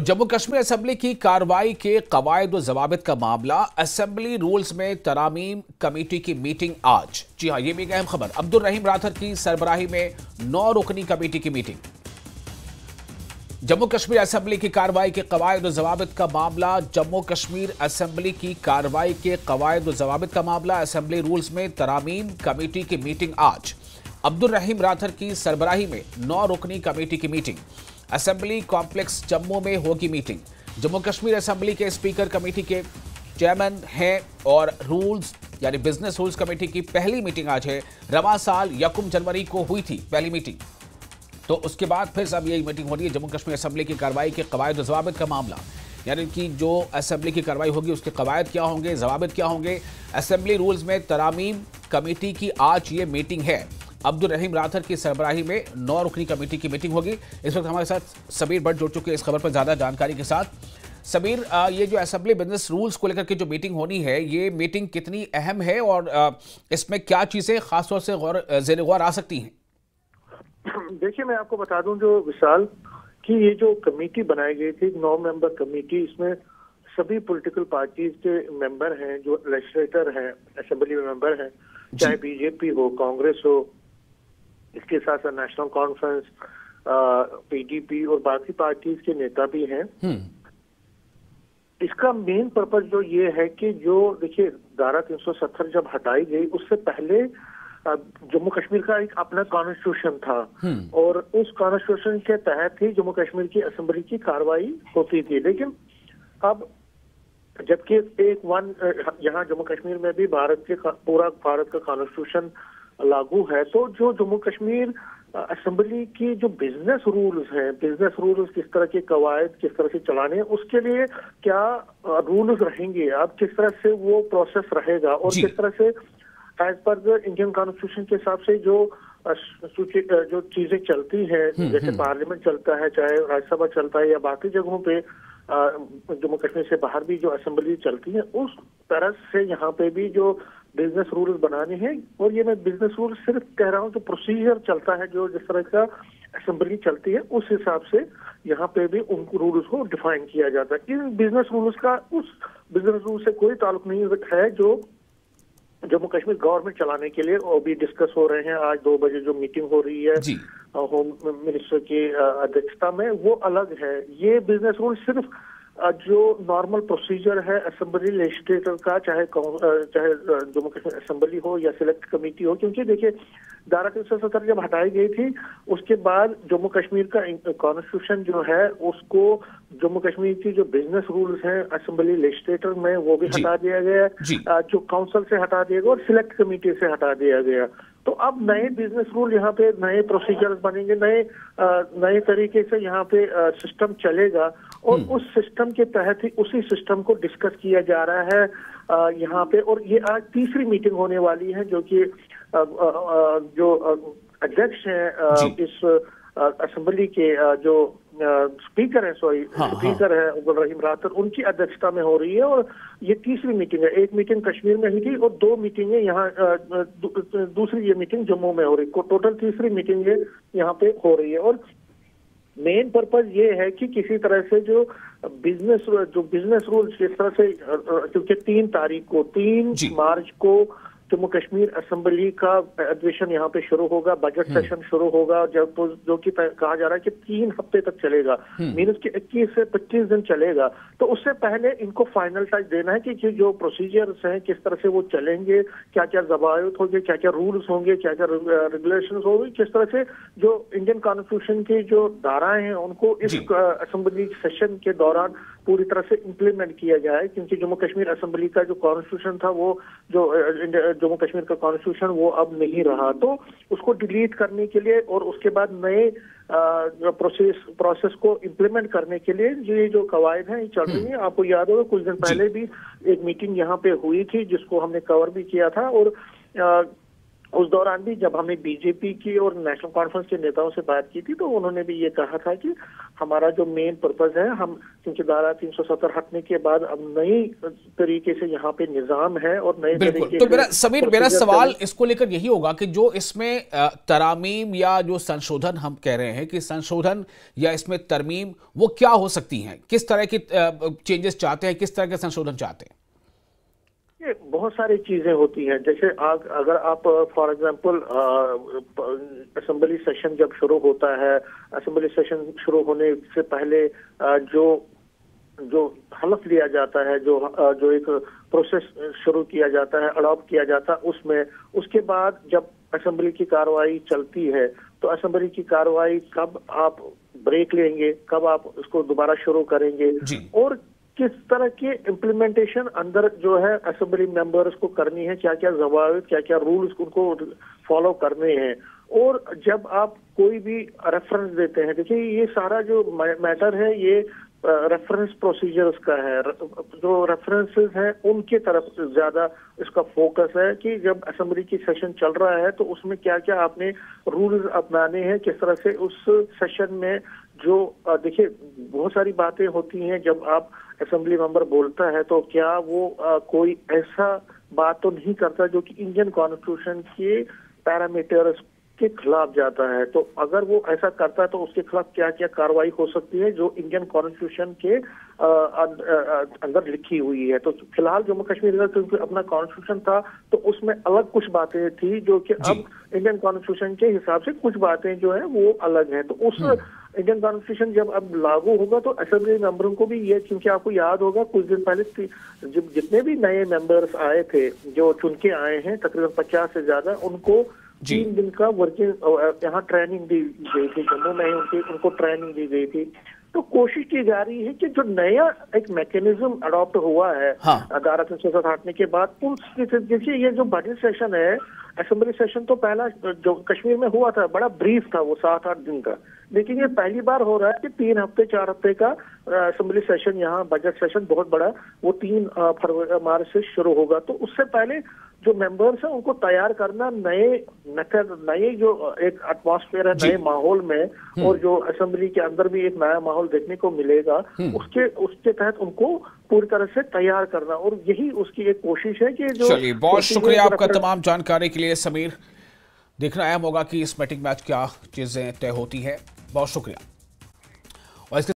Jammu Kashmir assembly की कार्रवाई के कवायद व जवाबित का मामला, असेंबली रूल्स में तरामीम कमेटी की मीटिंग आज। जी हां, ये भी एक अहम खबर। अब्दुल रहीम राठर की सरबराही में 9 रुकनी कमेटी की मीटिंग। जम्मू कश्मीर असेंबली की कार्रवाई के कवायद व जवाबित का मामला, जम्मू कश्मीर असेंबली की कार्रवाई के कवायद व जवाबित का मामला, असेंबली रूल्स में तरामीम कमेटी की मीटिंग आज। अब्दुल रहीम राठर की सरबराही में 9 रुकनी कमेटी की मीटिंग। असेंबली कॉम्प्लेक्स जम्मू में होगी मीटिंग। जम्मू कश्मीर असेंबली के स्पीकर कमेटी के चेयरमैन हैं और रूल्स यानी बिजनेस रूल्स कमेटी की पहली मीटिंग आज है। रवां साल 1 जनवरी को हुई थी पहली मीटिंग, तो उसके बाद फिर सब यही मीटिंग हो रही है। जम्मू कश्मीर असेंबली की कार्रवाई के कवायद जवाबित का मामला, यानी कि जो असेंबली की कार्रवाई होगी उसके कवायद क्या होंगे, जवाबित क्या होंगे। असेंबली रूल्स में तरामीम कमेटी की आज ये मीटिंग है। अब्दुल रहीम राठर की सरबराही में 9 रुकनी कमेटी की मीटिंग होगी। इस वक्त हमारे साथ सबीर भट्ट जुड़ चुके हैं इस खबर पर ज्यादा जानकारी के साथ। सबीर, ये जो असेंबली बिजनेस रूल्स को लेकर के जो मीटिंग होनी है, ये मीटिंग कितनी अहम है और इसमें क्या चीजें खासतौर से ज़ेर गौर आ सकती हैं? देखिए, मैं आपको बता दूं जो विशाल कि ये जो कमेटी बनाई गई थी 9 मेंबर कमेटी, इसमें सभी पॉलिटिकल पार्टीज के मेंबर हैं, जो लेजिस्लेटर हैं, असेंबली में मेंबर हैं, चाहे बीजेपी हो, कांग्रेस हो, इसके साथ साथ नेशनल कॉन्फ्रेंस, पीडीपी और बाकी पार्टीज के नेता भी हैं। इसका मेन पर्पज जो ये है कि जो देखिए धारा 370 जब हटाई गई, उससे पहले जम्मू कश्मीर का एक अपना कॉन्स्टिट्यूशन था और उस कॉन्स्टिट्यूशन के तहत ही जम्मू कश्मीर की असेंबली की कार्रवाई होती थी। लेकिन अब जबकि यहाँ जम्मू कश्मीर में भी पूरा भारत का कॉन्स्टिट्यूशन लागू है, तो जो जम्मू कश्मीर असेंबली की जो बिजनेस रूल्स हैं, बिजनेस रूल्स किस तरह के कवायद किस तरह से चलाने हैं, उसके लिए क्या रूल्स रहेंगे, अब किस तरह से वो प्रोसेस रहेगा और किस तरह से as per the Indian constitution के हिसाब से जो चीजें चलती हैं, जैसे पार्लियामेंट चलता है, चाहे राज्यसभा चलता है या बाकी जगहों पे जम्मू कश्मीर से बाहर भी जो असेंबली चलती है, उस तरह से यहाँ पे भी जो बिजनेस रूल्स बनाने हैं। और ये मैं बिजनेस रूल सिर्फ कह रहा हूँ, जो प्रोसीजर चलता है, जो जिस तरह का असेंबली चलती है, उस हिसाब से यहाँ पे भी उन रूल्स को डिफाइन किया जाता है। इन बिजनेस रूल्स का उस बिजनेस रूल से कोई ताल्लुक नहीं है जो जम्मू कश्मीर गवर्नमेंट चलाने के लिए वो भी डिस्कस हो रहे हैं। आज 2 बजे जो मीटिंग हो रही है होम मिनिस्टर की अध्यक्षता में, वो अलग है। ये बिजनेस रूल सिर्फ जो नॉर्मल प्रोसीजर है असेंबली लेजिस्लेटर का, चाहे जम्मू कश्मीर असेंबली हो या सिलेक्ट कमेटी हो, क्योंकि देखिए धारा 370 जब हटाई गई थी, उसके बाद जम्मू कश्मीर का कॉन्स्टिट्यूशन जो है उसको जम्मू कश्मीर की जो बिजनेस रूल्स हैं असेंबली लेजिस्लेटर में, वो भी हटा दिया गया, जो काउंसिल से हटा दिया गया और सिलेक्ट कमेटी से हटा दिया गया। तो अब नए बिजनेस रूल यहाँ पे, नए प्रोसीजर्स बनेंगे, नए तरीके से यहाँ पे सिस्टम चलेगा और उस सिस्टम के तहत ही उसी सिस्टम को डिस्कस किया जा रहा है यहाँ पे। और ये आज तीसरी मीटिंग होने वाली है, जो कि जो अध्यक्ष हैं इस असेंबली के, जो स्पीकर है स्पीकर है अब्दुल रहीम राठर, उनकी अध्यक्षता में हो रही है। और ये तीसरी मीटिंग है। एक मीटिंग कश्मीर में हुई थी और 2 मीटिंगें यहाँ, दूसरी ये मीटिंग जम्मू में हो रही है। टोटल तीसरी मीटिंग ये यहाँ पे हो रही है। और मेन पर्पज ये है कि किसी तरह से जो बिजनेस रूल्स किस तरह से, क्योंकि 3 मार्च को जम्मू कश्मीर असेंबली का अधिवेशन यहाँ पे शुरू होगा, बजट सेशन शुरू होगा, जो कि कहा जा रहा है कि 3 हफ्ते तक चलेगा, मीनस के 21 से 25 दिन चलेगा। तो उससे पहले इनको फाइनल टच देना है कि जो प्रोसीजर्स हैं किस तरह से वो चलेंगे, क्या क्या जवाबित होंगे, क्या क्या रूल्स होंगे, क्या क्या रेगुलेशन होंगे, किस तरह से जो इंडियन कॉन्स्टिट्यूशन की जो धाराएं हैं उनको इस असेंबली सेशन के दौरान पूरी तरह से इम्प्लीमेंट किया जाए। क्योंकि जम्मू कश्मीर असेंबली का जो कॉन्स्टिट्यूशन था, वो जो जम्मू कश्मीर का कॉन्स्टिट्यूशन वो अब नहीं रहा, तो उसको डिलीट करने के लिए और उसके बाद नए प्रोसेस को इम्प्लीमेंट करने के लिए ये जो कवायद हैं ये चल रही है। आपको याद होगा कुछ दिन पहले भी एक मीटिंग यहाँ पे हुई थी, जिसको हमने कवर भी किया था। और उस दौरान भी जब हमने बीजेपी की और नेशनल कॉन्फ्रेंस के नेताओं से बात की थी, तो उन्होंने भी ये कहा था कि हमारा जो मेन पर्पज है, हम क्योंकि धारा 370 हटने के बाद अब नई तरीके से यहाँ पे निजाम है और नए तरीके तो मेरा सवाल इसको लेकर यही होगा कि जो इसमें तरामीम या जो संशोधन हम कह रहे हैं कि संशोधन या इसमें तरमीम, वो क्या हो सकती हैं? किस तरह की चेंजेस चाहते हैं, किस तरह के संशोधन चाहते हैं? बहुत सारी चीजें होती हैं। जैसे अगर आप फॉर एग्जांपल असेंबली सेशन जब शुरू होता है, असेंबली सेशन शुरू होने से पहले जो हलफ लिया जाता है, जो एक प्रोसेस शुरू किया जाता है, अडॉप्ट किया जाता है, उसमें उसके बाद जब असेंबली की कार्रवाई चलती है तो असेंबली की कार्रवाई कब आप ब्रेक लेंगे, कब आप उसको दोबारा शुरू करेंगे और किस तरह की इम्प्लीमेंटेशन अंदर जो है असेंबली मेंबर्स को करनी है, क्या क्या जवाब, क्या क्या रूल्स उनको फॉलो करने हैं। और जब आप कोई भी रेफरेंस देते हैं, देखिए ये सारा जो मैटर है ये रेफरेंस प्रोसीजर्स का है। जो रेफरेंसेस हैं उनके तरफ ज्यादा इसका फोकस है कि जब असेंबली की सेशन चल रहा है तो उसमें क्या क्या आपने रूल्स अपनाने हैं, किस तरह से उस सेशन में जो देखिए बहुत सारी बातें होती हैं। जब आप असेंबली मेंबर बोलता है तो क्या वो कोई ऐसा बात तो नहीं करता जो कि इंडियन कॉन्स्टिट्यूशन के पैरामीटर्स के खिलाफ जाता है। तो अगर वो ऐसा करता है तो उसके खिलाफ क्या क्या कार्रवाई हो सकती है जो इंडियन कॉन्स्टिट्यूशन के अंदर लिखी हुई है। तो फिलहाल जम्मू कश्मीर का क्योंकि अपना कॉन्स्टिट्यूशन था तो उसमें अलग कुछ बातें थी जो कि अब इंडियन कॉन्स्टिट्यूशन के हिसाब से कुछ बातें जो है वो अलग है। तो उस इंडियन कॉन्स्टिट्यूशन जब अब लागू होगा तो असेंबली मेंबरों को भी ये, क्योंकि आपको याद होगा कुछ दिन पहले जब जितने भी नए मेंबर्स आए थे जो चुन के आए हैं तकरीबन 50 से ज्यादा, उनको 3 दिन का वर्किंग यहाँ ट्रेनिंग दी गई थी, जम्मू में ही उनको ट्रेनिंग दी गई थी। तो कोशिश की जा रही है कि जो नया एक मैकेनिज्म अडॉप्ट हुआ है धारा 370 हटने के बाद, देखिए ये जो बजट सेशन है, असेंबली सेशन तो पहला जो कश्मीर में हुआ था बड़ा ब्रीफ था, वो 7-8 दिन का, लेकिन ये पहली बार हो रहा है कि 3 हफ्ते 4 हफ्ते का असेंबली सेशन, यहाँ बजट सेशन बहुत बड़ा, वो 3 मार्च से शुरू होगा। तो उससे पहले जो मेंबर्स हैं उनको तैयार करना नए मेथड, नए जो एक एटमॉस्फेयर है नए माहौल में, और जो असेंबली के अंदर भी एक नया माहौल देखने को मिलेगा, उसके तहत उनको पूरी तरह से तैयार करना, और यही उसकी एक कोशिश है कि जो। चलिए, बहुत शुक्रिया आपका तमाम जानकारी के लिए समीर। देखना अहम होगा कि इस बैटिंग मैच क्या चीजें तय होती है। बहुत शुक्रिया।